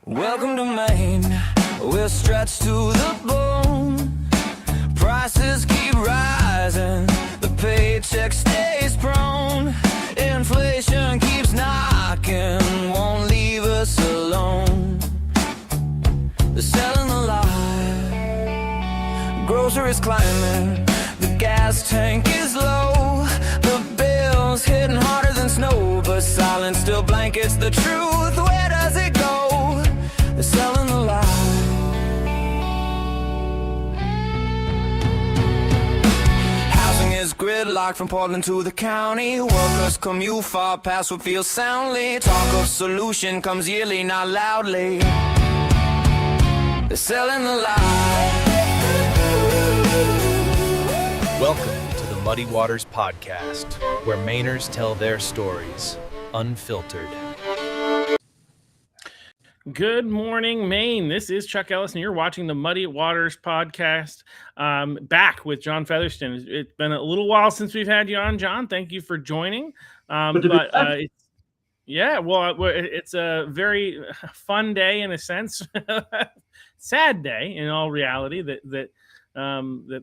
Welcome to Maine, we're stretched to the bone. Prices keep rising, the paycheck stays prone. Inflation keeps knocking, won't leave us alone. They're selling the lie, groceries climbing, the gas tank is low. The bill's hitting harder than snow, but silence still blankets the truth. Where does it go? They're selling the lie. Housing is gridlocked from Portland to the county. Workers commute far past what feels soundly. Talk of solution comes yearly, not loudly. They're selling the lie. Welcome to the Muddy Waters Podcast, where Mainers tell their stories, unfiltered. Good morning, Maine. This is Chuck Ellis, and you're watching the Muddy Waters Podcast. Back with Jon Fetherston. It's been a little while since we've had you on, John. Thank you for joining. It's a very fun day in a sense, sad day in all reality that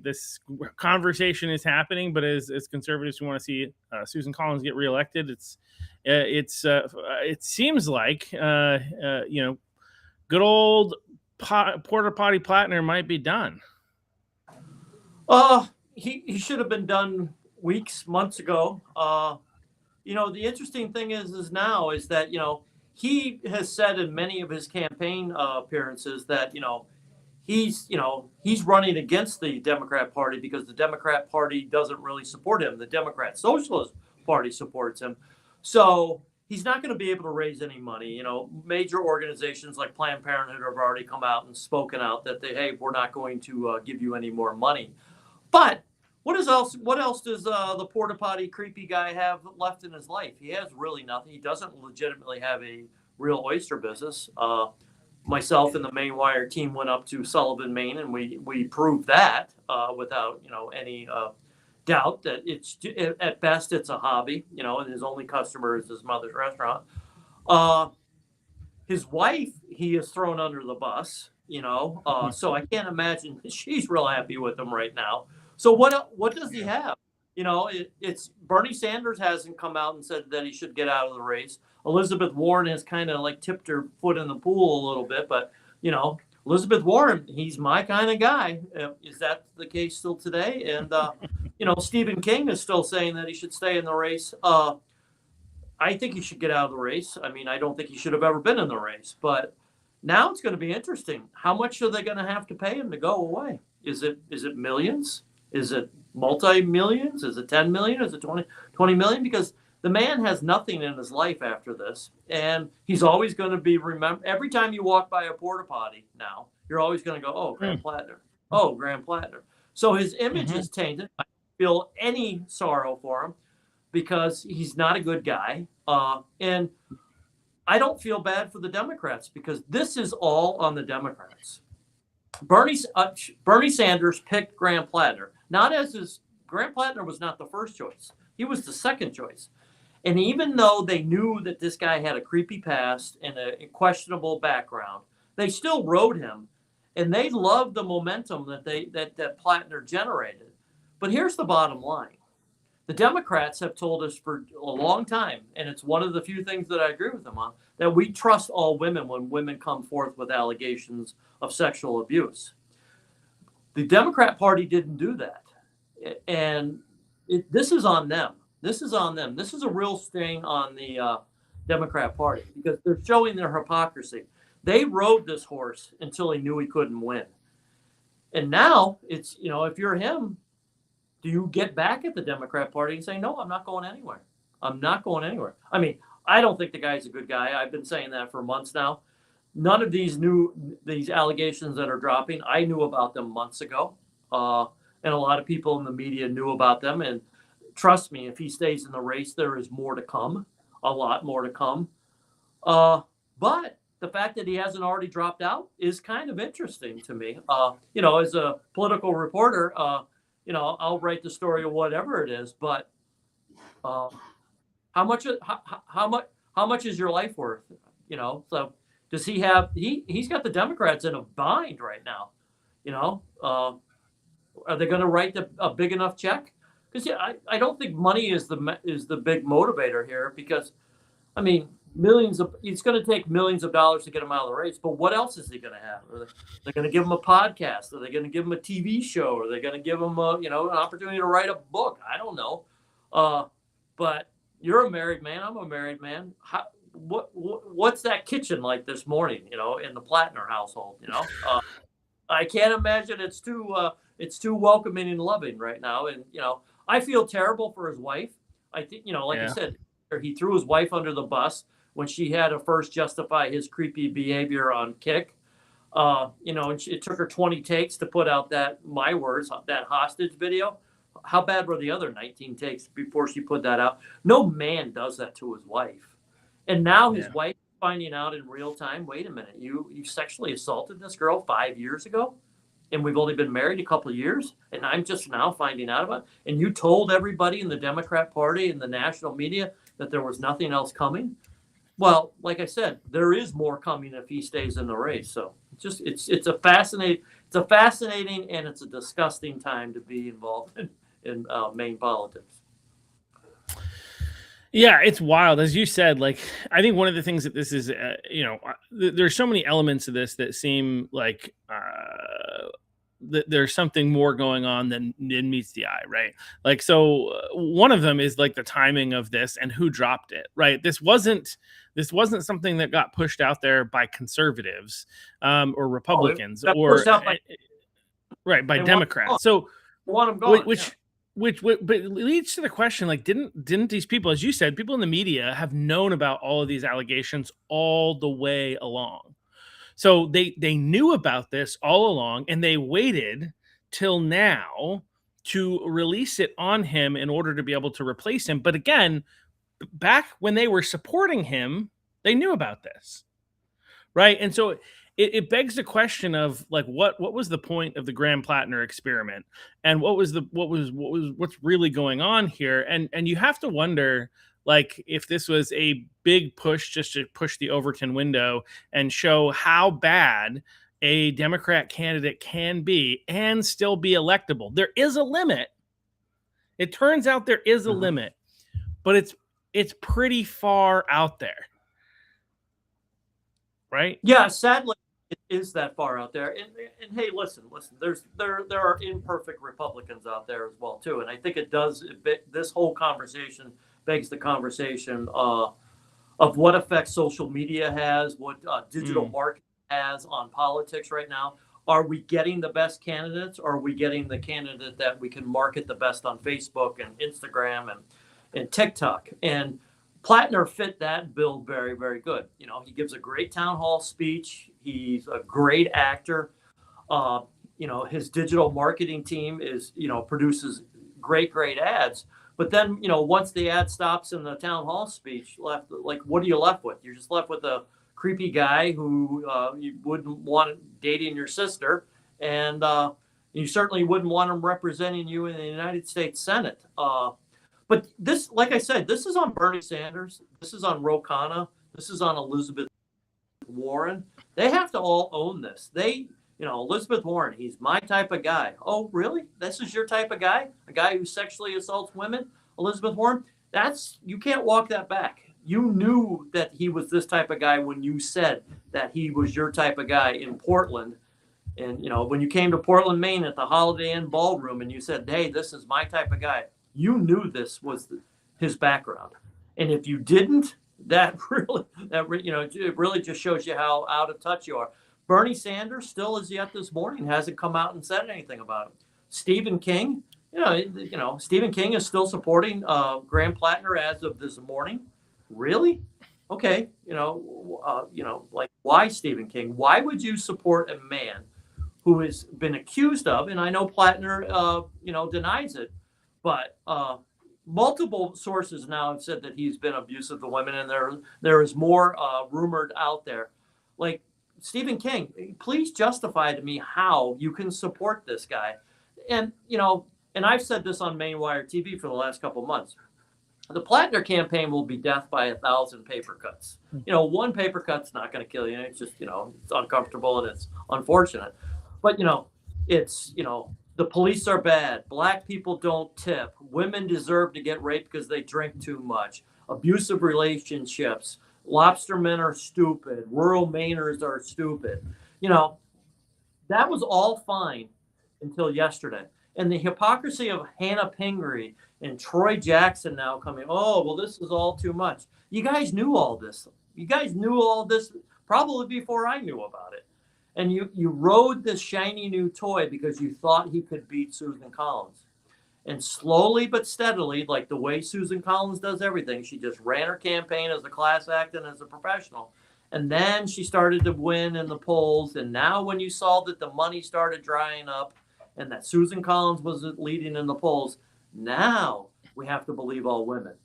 this conversation is happening. But as conservatives, we want to see Susan Collins get reelected. It seems like good old Porta Potty Platner might be done. He should have been done months ago. The interesting thing is that he has said in many of his campaign appearances that he's running against the Democrat Party because the Democrat Party doesn't really support him. The Democrat Socialist Party supports him. So he's not going to be able to raise any money. Major organizations like Planned Parenthood have already come out and spoken out that we're not going to give you any more money. But what else does the Porta Potty creepy guy have left in his life? He has really nothing. He doesn't legitimately have a real oyster business. Myself and the Maine Wire team went up to Sullivan, Maine, and we proved that without any doubt that at best it's a hobby, and his only customer is his mother's restaurant. His wife, he has thrown under the bus, so I can't imagine she's real happy with him right now. So what does he have? It's Bernie Sanders hasn't come out and said that he should get out of the race. Elizabeth Warren has kind of like tipped her foot in the pool a little bit, but Elizabeth Warren, he's my kind of guy. Is that the case still today? And Stephen King is still saying that he should stay in the race. I think he should get out of the race. I mean, I don't think he should have ever been in the race, but now it's going to be interesting. How much are they going to have to pay him to go away? Is it millions? Is it multi-millions? Is it 10 million? Is it 20 million? Because the man has nothing in his life after this, and he's always going to be remembered. Every time you walk by a porta potty now, you're always going to go, "Oh, Graham Platner. Oh, Graham Platner." So his image is tainted. I don't feel any sorrow for him because he's not a good guy, and I don't feel bad for the Democrats because this is all on the Democrats. Bernie Sanders picked Graham Platner, Graham Platner was not the first choice. He was the second choice. And even though they knew that this guy had a creepy past and a questionable background, they still wrote him, and they loved the momentum that Platner generated. But here's the bottom line. The Democrats have told us for a long time, and it's one of the few things that I agree with them on, that we trust all women when women come forth with allegations of sexual abuse. The Democrat Party didn't do that. And this is on them. This is on them. This is a real sting on the Democrat Party because they're showing their hypocrisy. They rode this horse until he knew he couldn't win. And now it's, if you're him, do you get back at the Democrat Party and say, "No, I'm not going anywhere. I'm not going anywhere"? I mean, I don't think the guy's a good guy. I've been saying that for months now. None of these allegations that are dropping, I knew about them months ago. And a lot of people in the media knew about them. And trust me, if he stays in the race, there is more to come, a lot more to come. But the fact that he hasn't already dropped out is kind of interesting to me. As a political reporter, I'll write the story of whatever it is. But how much is your life worth? So Does he have? He's got the Democrats in a bind right now. You know, are they going to write a big enough check? Because I don't think money is the big motivator here. Because I mean, it's going to take millions of dollars to get him out of the race. But what else is he going to have? Are they going to give him a podcast? Are they going to give him a TV show? Are they going to give him an opportunity to write a book? I don't know. But you're a married man. I'm a married man. What's that kitchen like this morning? In the Platner household. I can't imagine it's too welcoming and loving right now. And I feel terrible for his wife. I think like I said, he threw his wife under the bus when she had to first justify his creepy behavior on Kick. And it took her 20 takes to put out that hostage video. How bad were the other 19 takes before she put that out? No man does that to his wife. And now his wife is finding out in real time, wait a minute, you sexually assaulted this girl 5 years ago, and we've only been married a couple of years, and I'm just now finding out about it. And you told everybody in the Democrat Party and the national media that there was nothing else coming. Well, like I said, there is more coming if he stays in the race. So it's a fascinating and it's a disgusting time to be involved in Maine politics. Yeah, it's wild. As you said, I think one of the things that this is, there's so many elements of this that seem like that there's something more going on than meets the eye, right? One of them is the timing of this and who dropped it, right? This wasn't something that got pushed out there by conservatives or Republicans by Democrats. So want them going, Which but it leads to the question, didn't these people, as you said, people in the media have known about all of these allegations all the way along? So they knew about this all along, and they waited till now to release it on him in order to be able to replace him. But again, back when they were supporting him, they knew about this, right? And so it begs the question of what was the point of the Graham Platner experiment, and what's really going on here? And you have to wonder if this was a big push just to push the Overton window and show how bad a Democrat candidate can be and still be electable. There is a limit. It turns out there is a limit, but it's pretty far out there, right? Yeah, sadly. It is that far out there, and hey, listen. There are imperfect Republicans out there as well too, and I think this whole conversation begs the conversation of what effect social media has, what digital marketing has on politics right now. Are we getting the best candidates, or are we getting the candidate that we can market the best on Facebook and Instagram and TikTok? And Platner fit that bill very, very good. He gives a great town hall speech. He's a great actor. His digital marketing team produces great ads. But then, once the ad stops in the town hall speech, what are you left with? You're just left with a creepy guy who you wouldn't want dating your sister, and you certainly wouldn't want him representing you in the United States Senate. But this, like I said, this is on Bernie Sanders. This is on Ro Khanna. This is on Elizabeth Warren. They have to all own this. Elizabeth Warren, he's my type of guy. Oh, really? This is your type of guy? A guy who sexually assaults women? Elizabeth Warren? You can't walk that back. You knew that he was this type of guy when you said that he was your type of guy in Portland. And, when you came to Portland, Maine at the Holiday Inn Ballroom and you said, hey, this is my type of guy. You knew this was his background. And if you didn't, it really just shows you how out of touch you are. Bernie Sanders still as yet this morning hasn't come out and said anything about it. Stephen King, Stephen King is still supporting Graham Platner as of this morning. Really? Okay. Why Stephen King? Why would you support a man who has been accused of, and I know Platner, denies it, but multiple sources now have said that he's been abusive to women, and there is more rumored out there. Stephen King, please justify to me how you can support this guy. And, and I've said this on Maine Wire TV for the last couple of months. The Platner campaign will be death by 1,000 paper cuts. One paper cut's not going to kill you. It's just, it's uncomfortable and it's unfortunate. But, it's, the police are bad. Black people don't tip. Women deserve to get raped because they drink too much. Abusive relationships. Lobstermen are stupid. Rural Mainers are stupid. That was all fine until yesterday. And the hypocrisy of Hannah Pingree and Troy Jackson now coming, oh, well, this is all too much. You guys knew all this. You guys knew all this probably before I knew about it. And you rode this shiny new toy because you thought he could beat Susan Collins. And slowly but steadily, like the way Susan Collins does everything, she just ran her campaign as a class act and as a professional. And then she started to win in the polls. And now when you saw that the money started drying up and that Susan Collins was leading in the polls, now we have to believe all women.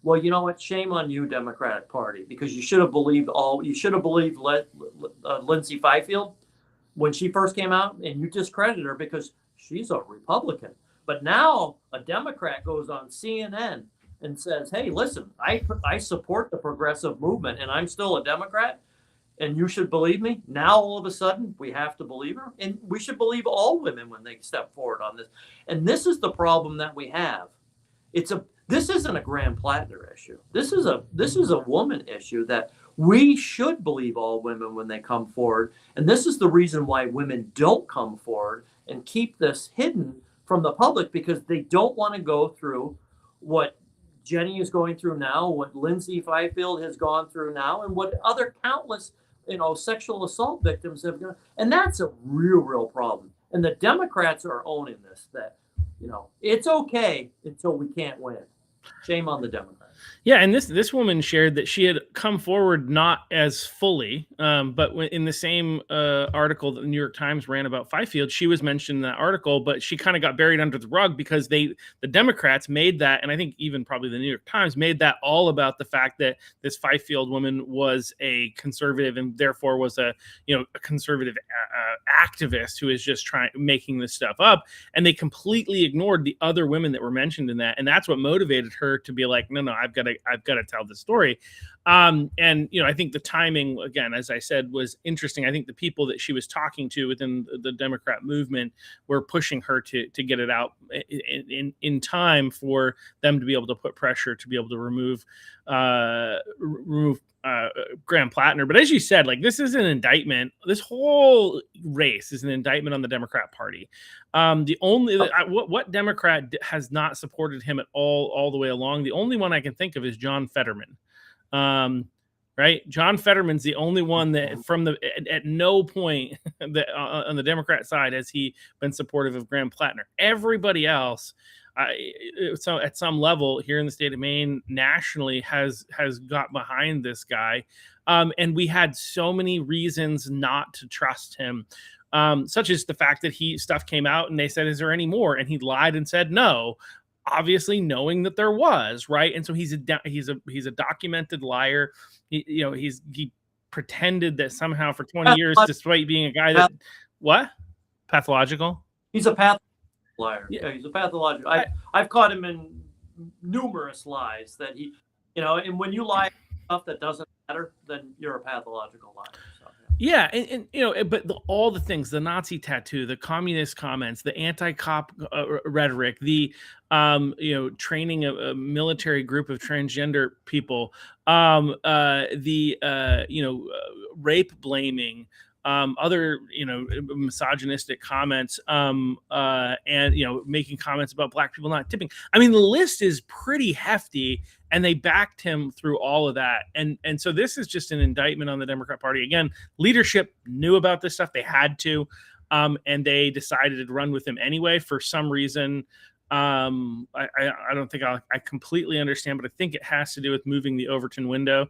Well, you know what? Shame on you, Democratic Party, because you should have believed Lindsay Fifield when she first came out, and you discredited her because she's a Republican. But now a Democrat goes on CNN and says, hey, listen, I support the progressive movement and I'm still a Democrat and you should believe me. Now, all of a sudden, we have to believe her. And we should believe all women when they step forward on this. And this is the problem that we have. This isn't a Graham Platner issue. This is a woman issue that we should believe all women when they come forward. And this is the reason why women don't come forward and keep this hidden from the public, because they don't want to go through what Jenny is going through now, what Lindsay Fifield has gone through now, and what other countless, sexual assault victims have done. And that's a real problem. And the Democrats are owning this, that, it's okay until we can't win. Shame on the Democrats. Yeah, and this woman shared that she had come forward not as fully, but in the same article that the New York Times ran about Fifield, she was mentioned in that article, but she kind of got buried under the rug because the Democrats made that, and I think even probably the New York Times made that all about the fact that this Fifield woman was a conservative and therefore was a conservative activist who is just making this stuff up, and they completely ignored the other women that were mentioned in that, and that's what motivated her to be like, no, I've got to tell the story. And I think the timing, again, as I said, was interesting. I think the people that she was talking to within the Democrat movement were pushing her to get it out in time for them to be able to put pressure to be able to remove Graham Platner. But as you said, this is an indictment. This whole race is an indictment on the Democrat Party. What Democrat has not supported him at all the way along? The only one I can think of is Jon Fetterman. Right? Jon Fetterman's the only one that at no point that on the Democrat side has he been supportive of Graham Platner. Everybody else, so at some level here in the state of Maine, nationally has got behind this guy. And we had so many reasons not to trust him, such as the fact that stuff came out and they said, is there any more? And he lied and said no, obviously knowing that there was, right? And so he's a documented liar. He pretended that somehow for 20 years, despite being a guy that pathological. He's a pathological liar. Yeah, he's a pathological. I've caught him in numerous lies that he, and when you lie stuff that doesn't matter, then you're a pathological liar. So, yeah, and but all the things, the Nazi tattoo, the communist comments, the anti-cop rhetoric, the training a military group of transgender people, rape blaming, other misogynistic comments, and making comments about Black people not tipping. I mean, the list is pretty hefty, and they backed him through all of that. And so this is just an indictment on the Democrat Party. Again, leadership knew about this stuff. They had to, and they decided to run with him anyway for some reason. I don't think I completely understand, but I think it has to do with moving the Overton window.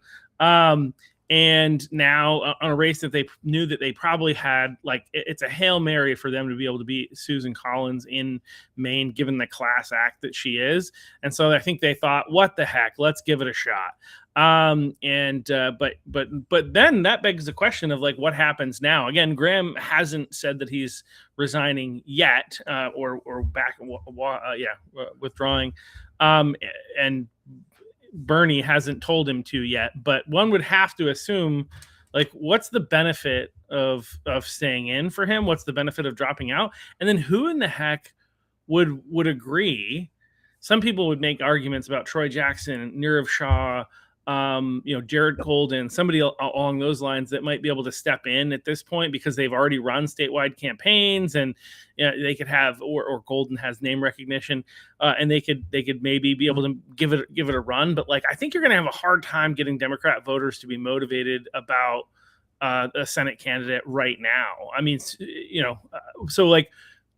And now on a race that they knew that they probably had, it's a Hail Mary for them to be able to beat Susan Collins in Maine, given the class act that she is. And so I think they thought, what the heck, let's give it a shot. But then that begs the question of what happens now? Again, Graham hasn't said that he's resigning yet, or withdrawing. And Bernie hasn't told him to yet, but one would have to assume, like, what's the benefit of staying in for him? What's the benefit of dropping out? And then who in the heck would agree? Some people would make arguments about Troy Jackson, Nirav Shah, Jared Golden, somebody along those lines that might be able to step in at this point because they've already run statewide campaigns, and they could have, or Golden has name recognition, and they could maybe be able to give it a run. But like, I think you're going to have a hard time getting Democrat voters to be motivated about a Senate candidate right now. I mean, so like,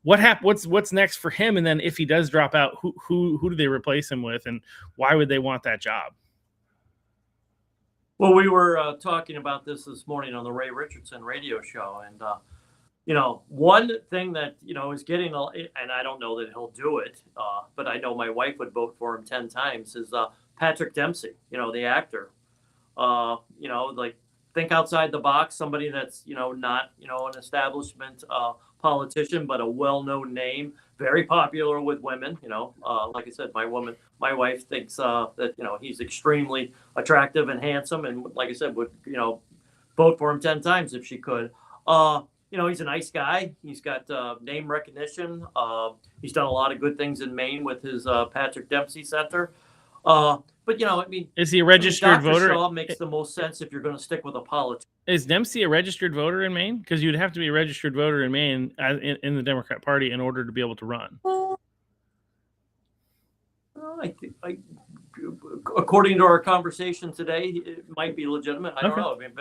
what's next for him? And then if he does drop out, who do they replace him with, and why would they want that job? Well, we were talking about this morning on the Ray Richardson radio show, and one thing that is getting, and I don't know that he'll do it, but I know my wife would vote for him 10 times, is Patrick Dempsey, the actor. Like, think outside the box, somebody that's not an establishment politician, but a well-known name, very popular with women. Like I said, my wife thinks that he's extremely attractive and handsome, and like I said, would vote for him 10 times if she could. He's a nice guy. He's got name recognition. He's done a lot of good things in Maine with his Patrick Dempsey Center. But is he a registered voter? Shaw makes the most sense if you're going to stick with a politician. Is Dempsey a registered voter in Maine? Because you'd have to be a registered voter in Maine in the Democrat Party in order to be able to run. According to our conversation today, it might be legitimate. I don't know. I mean,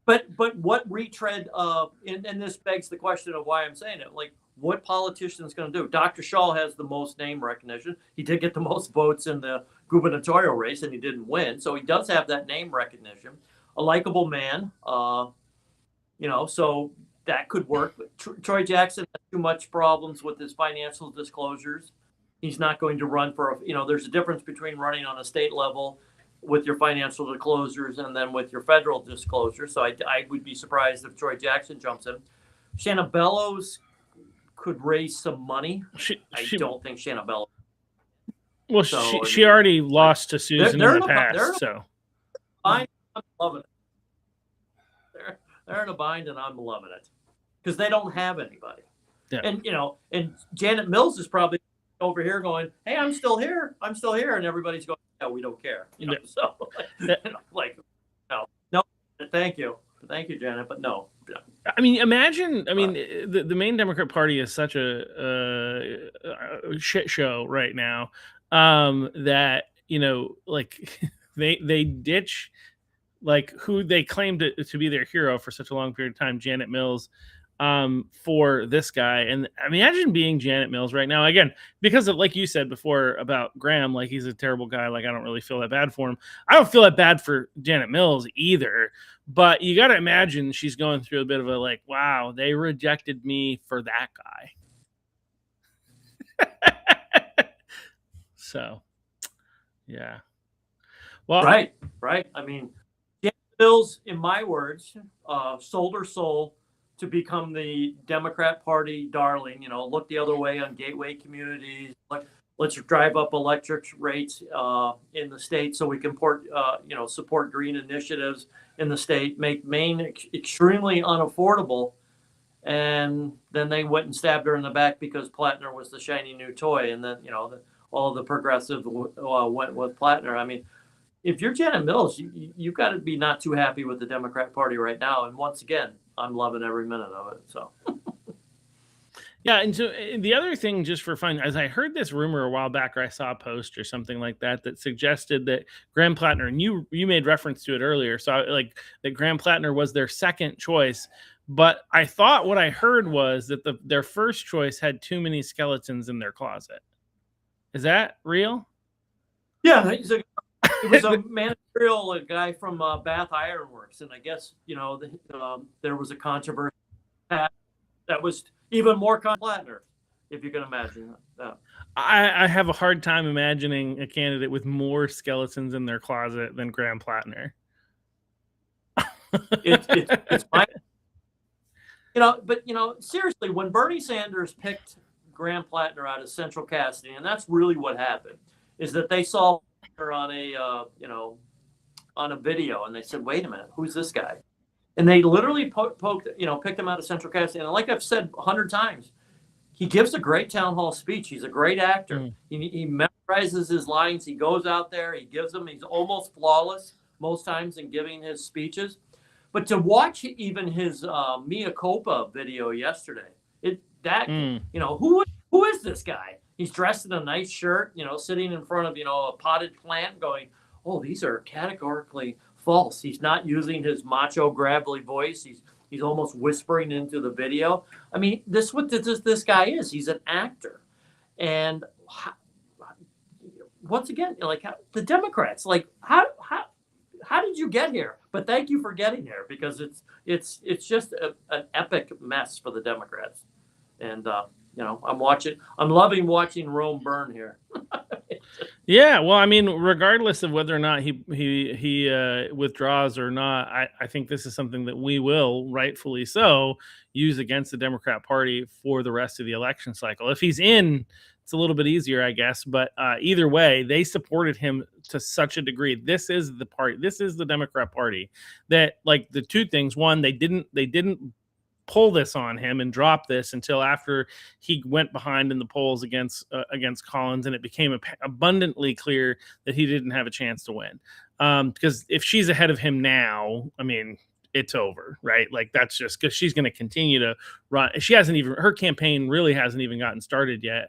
but what retread? And this begs the question of why I'm saying it. Like, what politician is going to do? Dr. Shaw has the most name recognition. He did get the most votes in the gubernatorial race, and he didn't win. So he does have that name recognition. A likable man, so that could work. But Troy Jackson has too much problems with his financial disclosures. He's not going to run for, there's a difference between running on a state level with your financial disclosures and then with your federal disclosure. So I would be surprised if Troy Jackson jumps in. Shanna Bellows could raise some money. I don't think Shanna Bellows. Well, she already lost to Susan in the past, so. I'm loving it. They're in a bind, and I'm loving it because they don't have anybody. Yeah. And Janet Mills is probably over here going, "Hey, I'm still here, and everybody's going, "Yeah, we don't care." So no, thank you, Janet, but no. I mean, imagine. I mean, the Maine Democrat Party is such a shit show right now that like they ditch like who they claimed to be their hero for such a long period of time, Janet Mills, for this guy. And I mean, imagine being Janet Mills right now, again, because of, like you said before about Graham, like he's a terrible guy. Like, I don't really feel that bad for him. I don't feel that bad for Janet Mills either, but you got to imagine she's going through a bit of a, like, wow, they rejected me for that guy. So, yeah. Well, right. I mean, Janet Mills, in my words, sold her soul to become the Democrat Party darling. Look the other way on gateway communities. Let's drive up electric rates in the state so we can support green initiatives in the state, make Maine extremely unaffordable. And then they went and stabbed her in the back because Platner was the shiny new toy. And then, all of the progressive went with Platner. I mean, if you're Janet Mills, you've got to be not too happy with the Democrat Party right now. And once again, I'm loving every minute of it. So, yeah. And so the other thing, just for fun, as I heard this rumor a while back, or I saw a post or something like that suggested that Graham Platner, and you made reference to it earlier, so like that Graham Platner was their second choice. But I thought what I heard was that their first choice had too many skeletons in their closet. Is that real? Yeah, it was a managerial guy from Bath Iron Works, and I guess there was a controversy that was even more Platner, if you can imagine that. I have a hard time imagining a candidate with more skeletons in their closet than Graham Platner. It's my, but seriously, when Bernie Sanders picked Graham Platner out of central casting, and that's really what happened. is that they saw her on a on a video, and they said, "Wait a minute, who's this guy?" And they literally picked him out of Central Casting. And like I've said 100 times, he gives a great town hall speech. He's a great actor. He memorizes his lines. He goes out there. He gives them. He's almost flawless most times in giving his speeches. But to watch even his Mea Culpa video yesterday, who is this guy? He's dressed in a nice shirt, sitting in front of a potted plant, going, "Oh, these are categorically false." He's not using his macho, gravelly voice. He's almost whispering into the video. I mean, this is what this guy is. He's an actor. And once again, the Democrats, how did you get here? But thank you for getting here, because it's just an epic mess for the Democrats. And I'm loving watching Rome burn here. Yeah, well, I mean, regardless of whether or not he withdraws or not, I think this is something that we will, rightfully so, use against the Democrat Party for the rest of the election cycle. If he's in, it's a little bit easier, I guess. But either way, they supported him to such a degree. This is the party. This is the Democrat Party that, like, the two things. One, they didn't pull this on him and drop this until after he went behind in the polls against Collins, and it became abundantly clear that he didn't have a chance to win. Because if she's ahead of him now, I mean, it's over, right? Like, that's just because she's going to continue to run. Her campaign really hasn't even gotten started yet,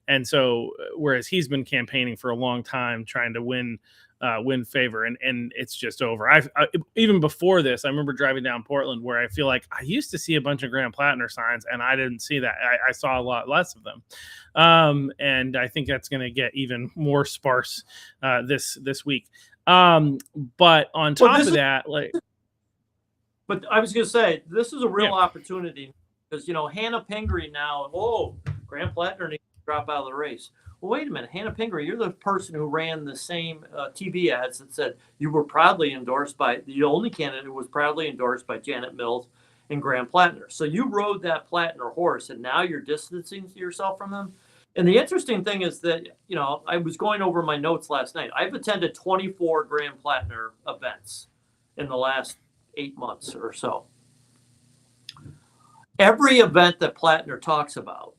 and so whereas he's been campaigning for a long time trying to win favor, and it's just over. I even before this, I remember driving down Portland, where I feel like I used to see a bunch of Graham Platner signs, and I didn't see that. I saw a lot less of them, and I think that's going to get even more sparse this week. But on top of that, but I was going to say, this is a real opportunity, because Hannah Pingree now. Graham Platner needs to drop out of the race. Well, wait a minute, Hannah Pingree, you're the person who ran the same TV ads that said you were proudly endorsed by the only candidate who was proudly endorsed by Janet Mills and Graham Platner. So you rode that Platner horse, and now you're distancing yourself from them. And the interesting thing is that, I was going over my notes last night. I've attended 24 Graham Platner events in the last 8 months or so. Every event that Platner talks about,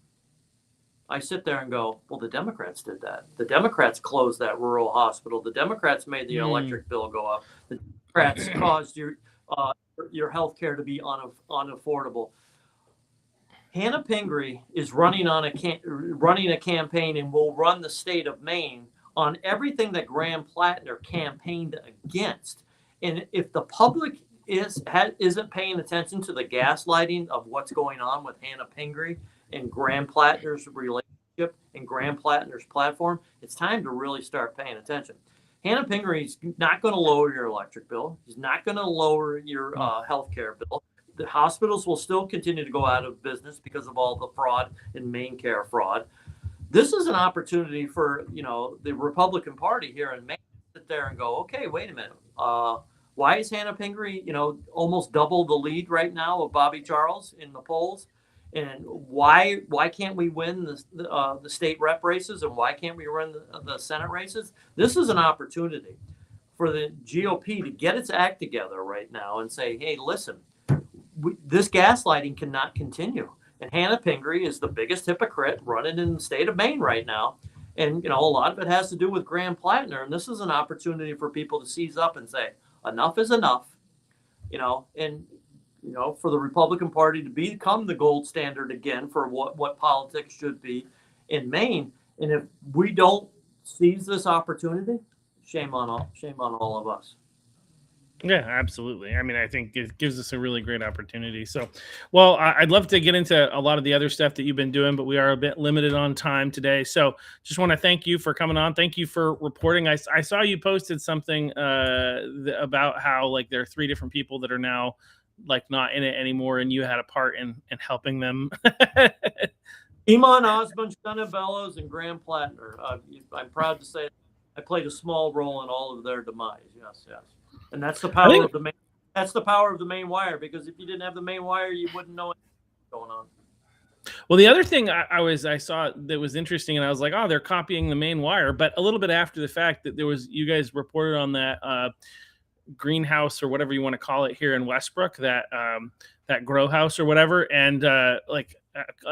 I sit there and go, well, the Democrats did that. The Democrats closed that rural hospital. The Democrats made the electric bill go up. The Democrats caused your health care to be unaffordable. Hannah Pingree is running a campaign, and will run the state of Maine on everything that Graham Platner campaigned against. And if the public isn't paying attention to the gaslighting of what's going on with Hannah Pingree and Graham Platner's relationship and Graham Platner's platform, it's time to really start paying attention. Hannah Pingree is not going to lower your electric bill. He's not going to lower your health care bill. The hospitals will still continue to go out of business because of all the fraud and Maine care fraud. This is an opportunity for the Republican Party here in Maine to sit there and go, okay, wait a minute. Why is Hannah Pingree, almost double the lead right now of Bobby Charles in the polls? And why can't we win the state rep races, and why can't we win the Senate races? This is an opportunity for the GOP to get its act together right now and say, hey, listen, this gaslighting cannot continue. And Hannah Pingree is the biggest hypocrite running in the state of Maine right now. And, a lot of it has to do with Graham Platner. And this is an opportunity for people to seize up and say, enough is enough, and for the Republican Party to become the gold standard again for what politics should be in Maine. And if we don't seize this opportunity, shame on all of us. Yeah, absolutely. I mean, I think it gives us a really great opportunity. So, well, I'd love to get into a lot of the other stuff that you've been doing, but we are a bit limited on time today. So just want to thank you for coming on. Thank you for reporting. I saw you posted something about how, like, there are 3 different people that are now, like, not in it anymore, and you had a part in helping them. Iman Osmond, Shana Bellows, and Graham Platner. I'm proud to say I played a small role in all of their demise. Yes. And that's the power of the main. That's the power of the Maine Wire. Because if you didn't have the Maine Wire, you wouldn't know what's going on. Well, the other thing I saw that was interesting, and I was like, oh, they're copying the Maine Wire. But a little bit after the fact that you guys reported on that greenhouse or whatever you want to call it here in Westbrook, that grow house or whatever. And I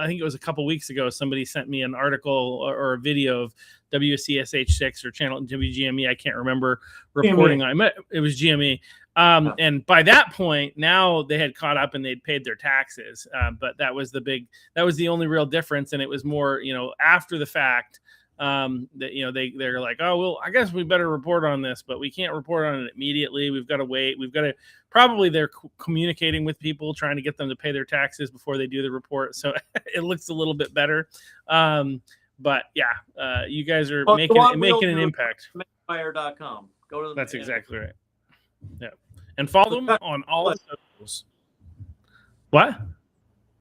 think it was a couple weeks ago, somebody sent me an article or a video of WCSH6 or channel WGME. I can't remember reporting on it. It was GME. And by that point, now they had caught up and they'd paid their taxes. But that was the only real difference. And it was more, after the fact, that, they're like, oh, well, I guess we better report on this, but we can't report on it immediately. We've got to wait. Probably they're communicating with people, trying to get them to pay their taxes before they do the report. So it looks a little bit better. But yeah, you guys are making an impact. Fire.com. Go to That's exactly right. Yeah. And follow them on all the socials. What?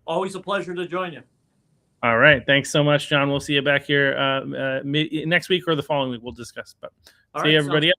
Always a pleasure to join you. All right. Thanks so much, John. We'll see you back here next week or the following week. We'll discuss. But see you, everybody.